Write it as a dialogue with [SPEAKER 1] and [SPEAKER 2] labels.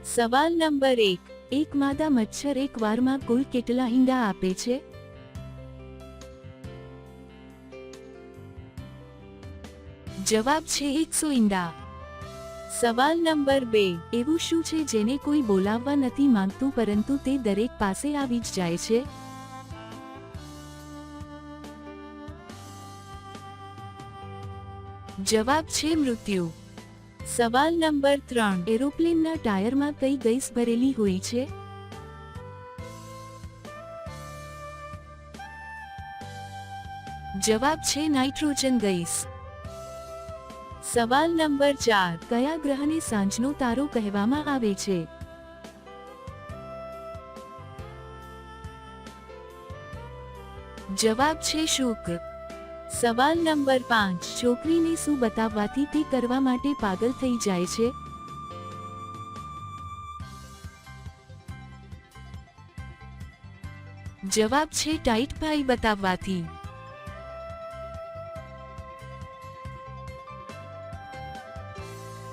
[SPEAKER 1] સવાલ નંબર 1, એક માદા મચ્છર એક વારમાં કુલ કેટલા ઈંડા આપે છે? જવાબ છે 100 ઈંડા. સવાલ નંબર 2, એવું શું છે જેને કોઈ બોલાવવા નથી માંગતું પરંતુ તે દરેક પાસે આવી જ જાય છે? જવાબ છે મૃત્યુ. સવાલ નંબર 3, એરોપ્લેનના ટાયરમાં કઈ ગેસ ભરેલી હોય છે? જવાબ છે નાઇટ્રોજન ગેસ. સવાલ નંબર 4, કયા ગ્રહને સાંજનો તારો કહેવામાં આવે છે? જવાબ છે શુક્ર. સવાલ નંબર 5, છોકરીને શું બતાવવાથી તે કરવા માટે પાગલ થઈ જાય છે? જવાબ છે ટાઈટ ભાઈ બતાવવાથી.